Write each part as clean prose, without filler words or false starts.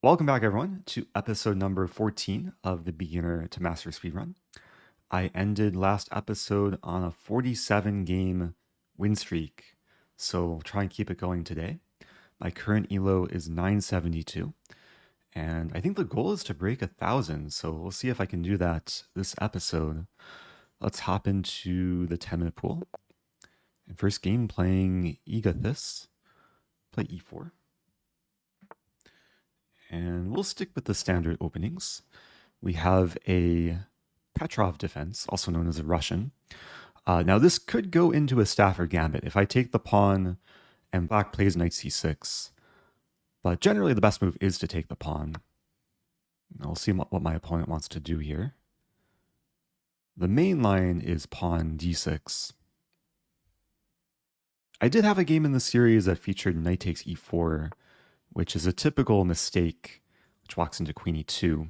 Welcome back, everyone, to episode number 14 of the Beginner to Master Speedrun. I ended last episode on a 47 game win streak, so we'll try and keep it going today. My current elo is 972, and I think the goal is to break 1,000, so we'll see if I can do that this episode. Let's hop into the 10-minute pool. And first game, playing Egothis. Play e4. And we'll stick with the standard openings. We have a Petrov defense, also known as a Russian. Now this could go into a Stafford Gambit if I take the pawn and black plays knight c6. But generally the best move is to take the pawn. We'll see what my opponent wants to do here. The main line is pawn d6. I did have a game in the series that featured knight takes e4, which is a typical mistake, which walks into queen e2.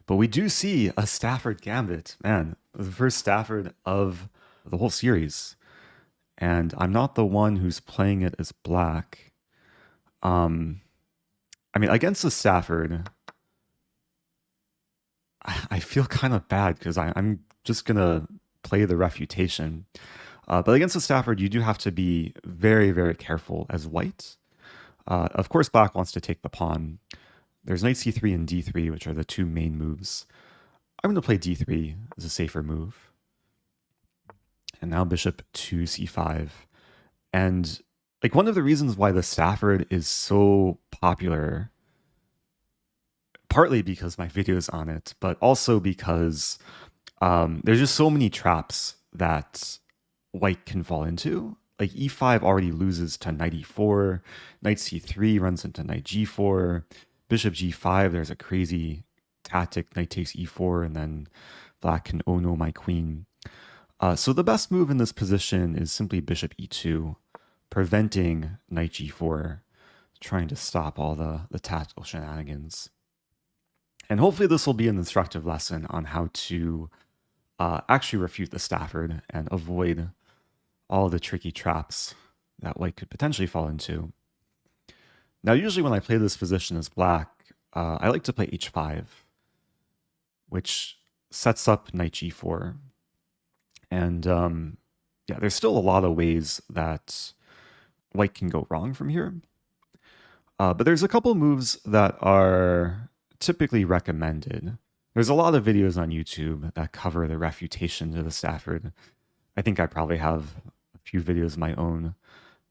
But we do see a Stafford Gambit. Man, the first Stafford of the whole series. And I'm not the one who's playing it as black. I mean, against the Stafford, I feel kind of bad because I'm just going to play the refutation. But against the Stafford, you do have to be very, very careful as white. Of course, black wants to take the pawn. There's knight c3 and d3, which are the two main moves. I'm going to play d3 as a safer move. And now bishop to c5. And like one of the reasons why the Stafford is so popular, partly because my video's on it, but also because there's just so many traps that white can fall into. Like e5 already loses to knight e4, knight c3 runs into knight g4, bishop g5, there's a crazy tactic, knight takes e4, and then black can oh no my queen. So the best move in this position is simply bishop e2, preventing knight g4, trying to stop all the tactical shenanigans. And hopefully this will be an instructive lesson on how to actually refute the Stafford and avoid all the tricky traps that white could potentially fall into. Now, usually when I play this position as black, I like to play h5, which sets up knight g4. And yeah, there's still a lot of ways that white can go wrong from here. But there's a couple moves that are typically recommended. There's a lot of videos on YouTube that cover the refutation to the Stafford. I think I probably have a few videos of my own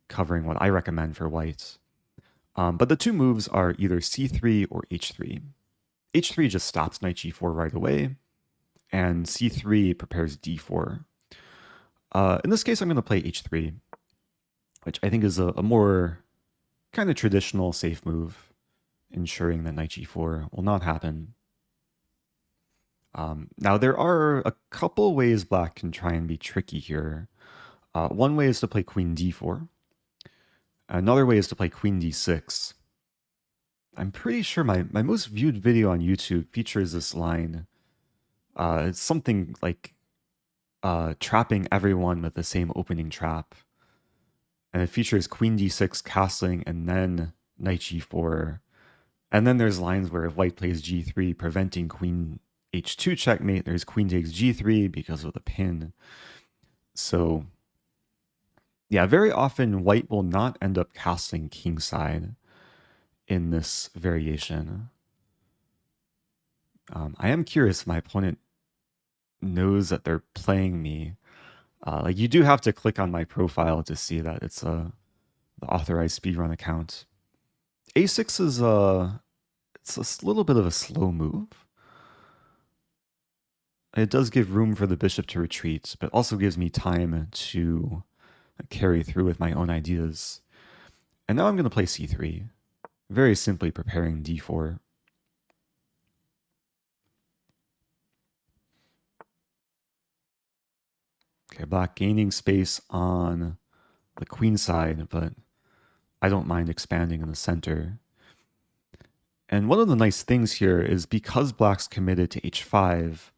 covering what I recommend for white. But the two moves are either c3 or h3. h3 just stops knight g4 right away, and c3 prepares d4. In this case, I'm going to play h3, which I think is a more kind of traditional safe move, ensuring that knight g4 will not happen. Now, there are a couple ways black can try and be tricky here. One way is to play queen d4. Another way is to play queen d6. I'm pretty sure my most viewed video on YouTube features this line. It's something like trapping everyone with the same opening trap. And it features queen d6 castling and then knight g4. And then there's lines where if white plays g3, preventing queen h2 checkmate, there's queen takes g3 because of the pin. So yeah, very often white will not end up castling kingside in this variation. I am curious if my opponent knows that they're playing me. Like you do have to click on my profile to see that it's the authorized speedrun account. a6 is it's a little bit of a slow move. It does give room for the bishop to retreat, but also gives me time to carry through with my own ideas. And now I'm going to play c3, very simply preparing d4. Okay, black gaining space on the queen side, but I don't mind expanding in the center. And one of the nice things here is because black's committed to h5,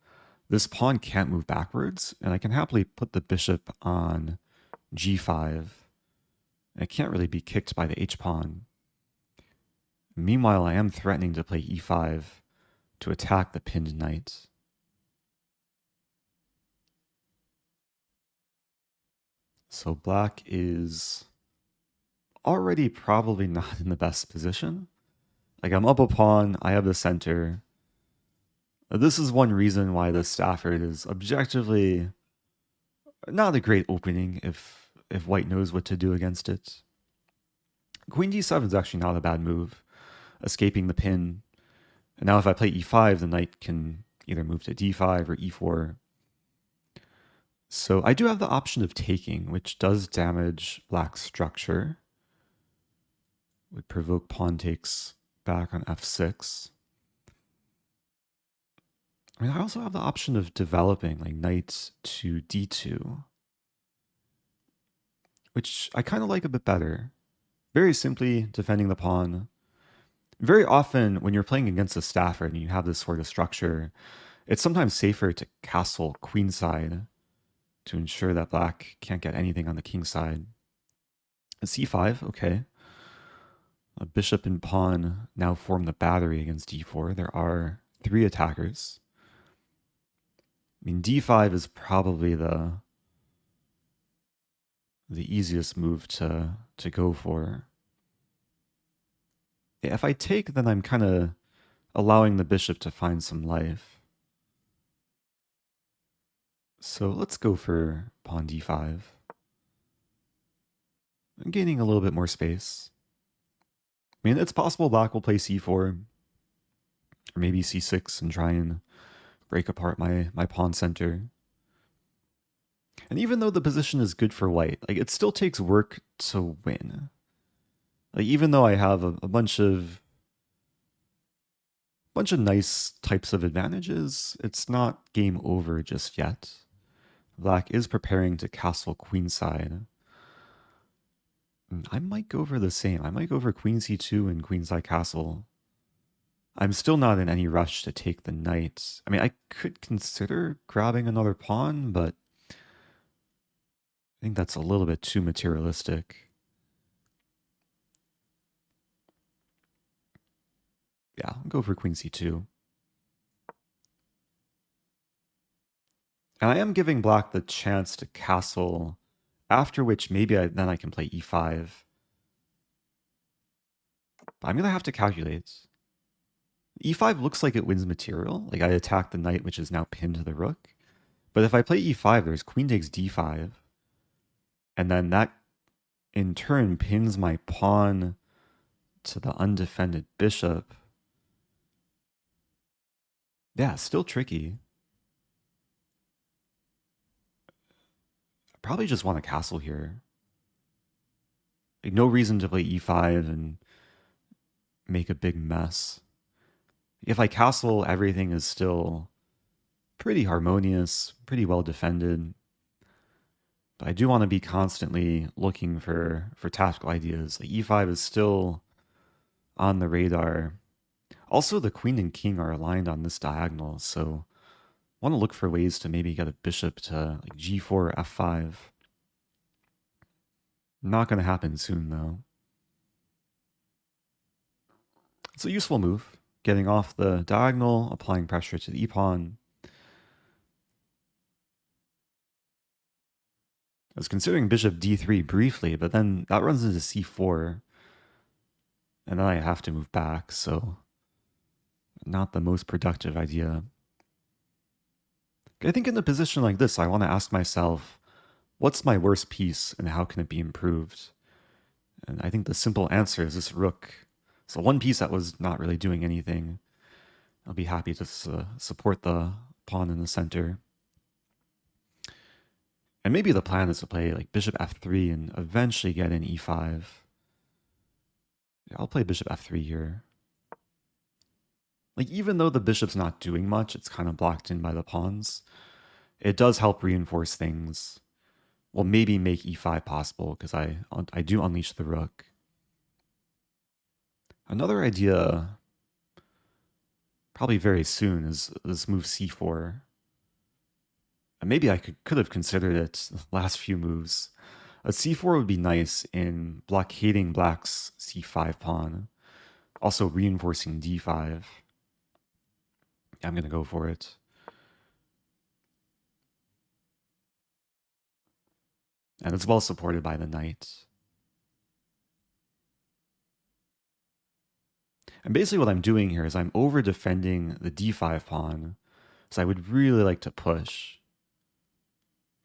this pawn can't move backwards, and I can happily put the bishop on g5. It can't really be kicked by the h-pawn. Meanwhile, I am threatening to play e5 to attack the pinned knight. So black is already probably not in the best position. Like, I'm up a pawn, I have the center. This is one reason why the Stafford is objectively not a great opening if white knows what to do against it. Queen d7 is actually not a bad move, escaping the pin. And now if I play e5, the knight can either move to d5 or e4. So I do have the option of taking, which does damage black's structure. Would provoke pawn takes back on f6. I mean, I also have the option of developing, like knight to d2, which I kind of like a bit better. Very simply defending the pawn. Very often when you're playing against a Stafford and you have this sort of structure, it's sometimes safer to castle queenside to ensure that black can't get anything on the king side. c5, okay. A bishop and pawn now form the battery against d4. There are 3 attackers. I mean, d5 is probably the easiest move to go for. Yeah, if I take, then I'm kind of allowing the bishop to find some life. So let's go for pawn d5. I'm gaining a little bit more space. I mean, it's possible black will play c4 or maybe c6 and try and break apart my pawn center. And even though the position is good for white, like, it still takes work to win. Like, even though I have a bunch of nice types of advantages, it's not game over just yet. Black is preparing to castle queenside. I might go for the same. I might go for queen c2 and queenside castle. I'm still not in any rush to take the knight. I mean, I could consider grabbing another pawn, but I think that's a little bit too materialistic. Yeah, I'll go for queen c2. And I am giving black the chance to castle, after which maybe then I can play e5. But I'm going to have to calculate. e5 looks like it wins material. Like, I attack the knight, which is now pinned to the rook. But if I play e5, there's queen takes d5. And then that, in turn, pins my pawn to the undefended bishop. Yeah, still tricky. I probably just want a castle here. Like, no reason to play e5 and make a big mess. If I castle, everything is still pretty harmonious, pretty well defended. But I do want to be constantly looking for tactical ideas. Like, e5 is still on the radar. Also, the queen and king are aligned on this diagonal, so I want to look for ways to maybe get a bishop to like g4 or f5. Not going to happen soon, though. It's a useful move, getting off the diagonal, applying pressure to the e-pawn. I was considering bishop d3 briefly, but then that runs into c4, and then I have to move back, so not the most productive idea. I think in a position like this, I want to ask myself, what's my worst piece and how can it be improved? And I think the simple answer is this rook. So one piece that was not really doing anything. I'll be happy to support the pawn in the center. And maybe the plan is to play like bishop f3 and eventually get in e5. Yeah, I'll play bishop f3 here. Like, even though the bishop's not doing much, it's kind of blocked in by the pawns. It does help reinforce things. Well, maybe make e5 possible, because I do unleash the rook. Another idea, probably very soon, is this move c4. And maybe I could have considered it the last few moves. A c4 would be nice in blockading black's c5 pawn. Also reinforcing d5. I'm going to go for it. And it's well supported by the knight. And basically what I'm doing here is I'm over defending the d5 pawn. So I would really like to push.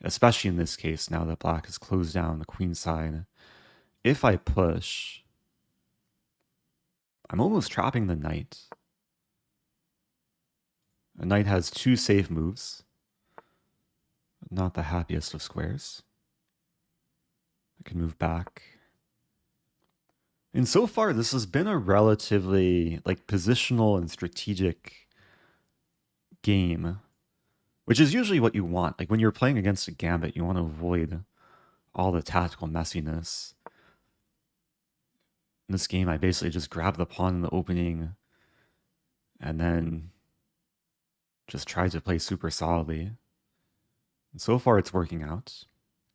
Especially in this case, now that black has closed down the queen side. If I push, I'm almost trapping the knight. A knight has two safe moves. Not the happiest of squares. I can move back. And so far, this has been a relatively like positional and strategic game, which is usually what you want. Like when you're playing against a gambit, you want to avoid all the tactical messiness. In this game, I basically just grab the pawn in the opening and then just try to play super solidly. And so far, it's working out.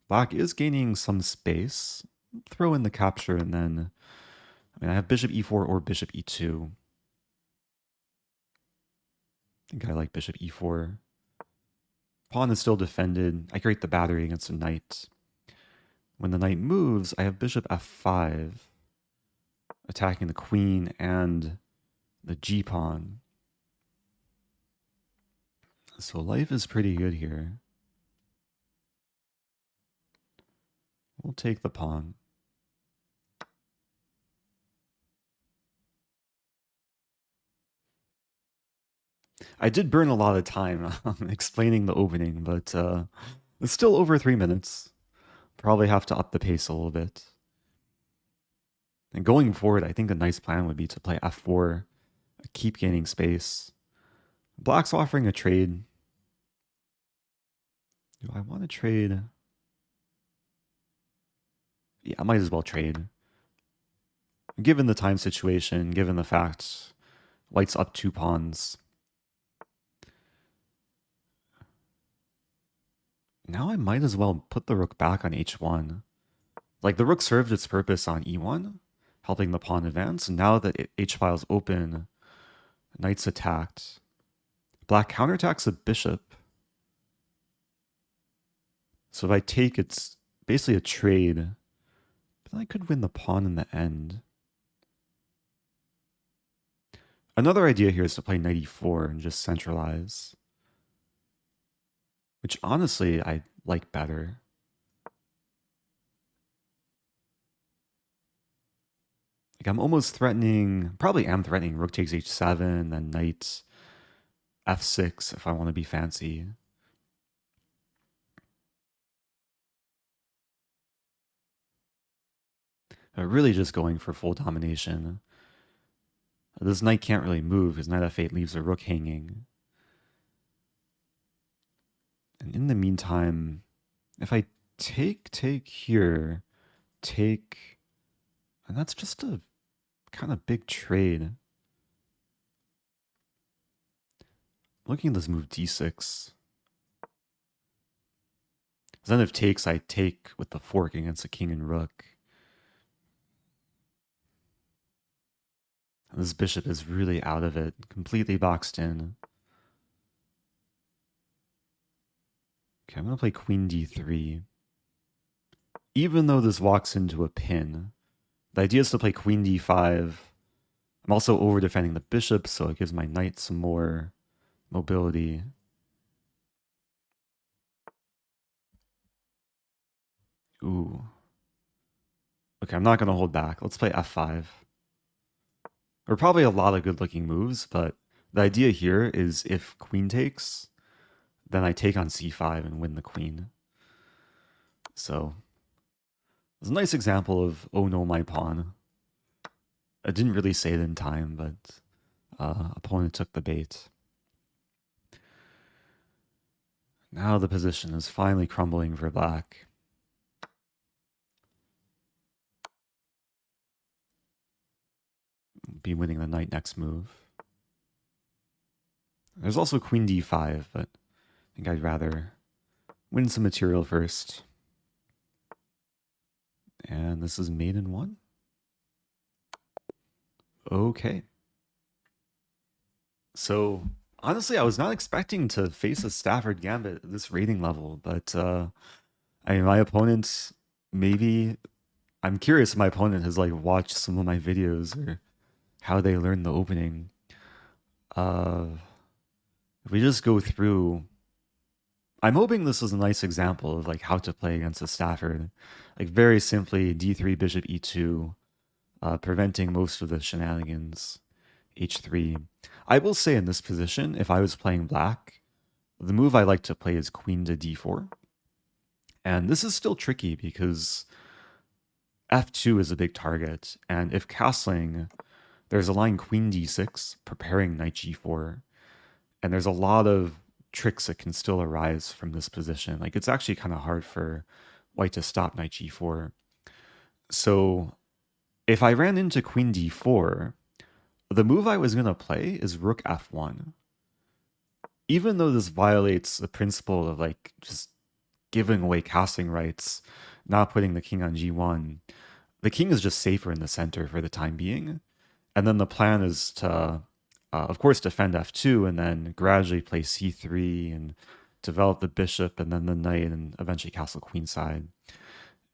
Black is gaining some space. Throw in the capture and then, I mean, I have bishop e4 or bishop e2. I think I like bishop e4. Pawn is still defended. I create the battery against a knight. When the knight moves, I have bishop f5, attacking the queen and the g-pawn. So life is pretty good here. We'll take the pawn. I did burn a lot of time explaining the opening, but it's still over 3 minutes. Probably have to up the pace a little bit. And going forward, I think a nice plan would be to play f4, keep gaining space. Black's offering a trade. Do I want to trade? Yeah, I might as well trade. Given the time situation, given the fact white's up 2 pawns. Now I might as well put the rook back on h1. Like the rook served its purpose on e1, helping the pawn advance. And now that h-file's open, knight's attacked. Black counterattacks a bishop. So if I take, it's basically a trade. But I could win the pawn in the end. Another idea here is to play knight e4 and just centralize. Which honestly, I like better. Like I'm almost threatening, probably am threatening rook takes h7, then knight f6 if I want to be fancy. Really just going for full domination. This knight can't really move because knight f8 leaves the rook hanging. And in the meantime, if I take here, take, and that's just a kind of big trade. Looking at this move d6. Then if takes, I take with the fork against the king and rook. And this bishop is really out of it, completely boxed in. Okay, I'm going to play queen d3. Even though this walks into a pin, the idea is to play queen d5. I'm also over defending the bishop, so it gives my knight some more mobility. Ooh. Okay, I'm not going to hold back. Let's play f5. There are probably a lot of good-looking moves, but the idea here is if queen takes, then I take on c5 and win the queen. So, it's a nice example of, oh no, my pawn. I didn't really say it in time, but opponent took the bait. Now the position is finally crumbling for black. Be winning the knight next move. There's also queen d5, but I think I'd rather win some material first. And this is mate in 1. Okay. So honestly, I was not expecting to face a Stafford Gambit at this rating level, but I mean, my opponent, maybe I'm curious if my opponent has like watched some of my videos or how they learned the opening. Uh, if we just go through, I'm hoping this is a nice example of like how to play against a Stafford. Like very simply, d3 bishop e2, preventing most of the shenanigans. H3. I will say in this position, if I was playing black, the move I like to play is queen to d4. And this is still tricky because f2 is a big target. And if castling, there's a line queen d6, preparing knight g4. And there's a lot of tricks that can still arise from this position. Like it's actually kind of hard for white to stop knight g4. So if I ran into queen d4, the move I was going to play is rook f1. Even though this violates the principle of like just giving away casting rights, not putting the king on g1, the king is just safer in the center for the time being. And then the plan is to, of course, defend f2 and then gradually play c3 and develop the bishop and then the knight and eventually castle queenside.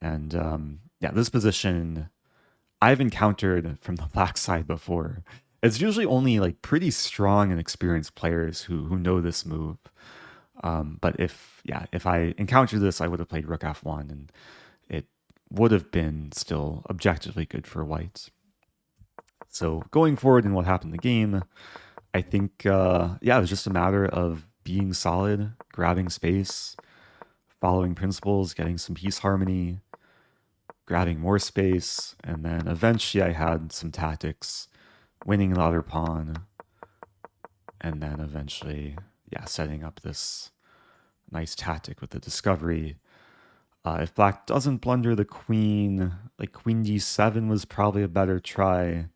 And yeah, this position I've encountered from the black side before. It's usually only like pretty strong and experienced players who know this move. But if I encountered this, I would have played rook f1, and it would have been still objectively good for white. So going forward in what happened in the game, I think it was just a matter of being solid, grabbing space, following principles, getting some piece harmony, grabbing more space, and then eventually I had some tactics, winning the other pawn, and then eventually, setting up this nice tactic with the discovery. If black doesn't blunder the queen, like queen d7 was probably a better try.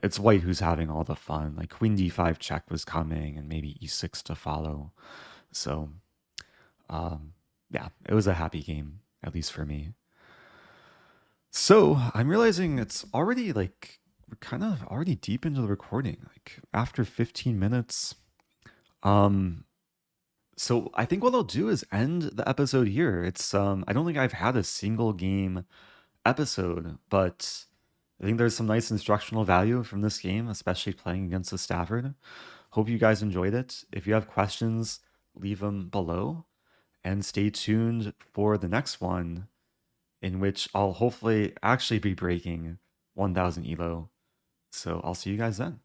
It's white who's having all the fun. Like queen d5 check was coming, and maybe e6 to follow. So, it was a happy game, at least for me. So I'm realizing it's already like we're kind of already deep into the recording, like after 15 minutes. So I think what I'll do is end the episode here. It's I don't think I've had a single game episode, but I think there's some nice instructional value from this game, especially playing against the Stafford. Hope you guys enjoyed it. If you have questions, leave them below and stay tuned for the next one in which I'll hopefully actually be breaking 1000 elo. So I'll see you guys then.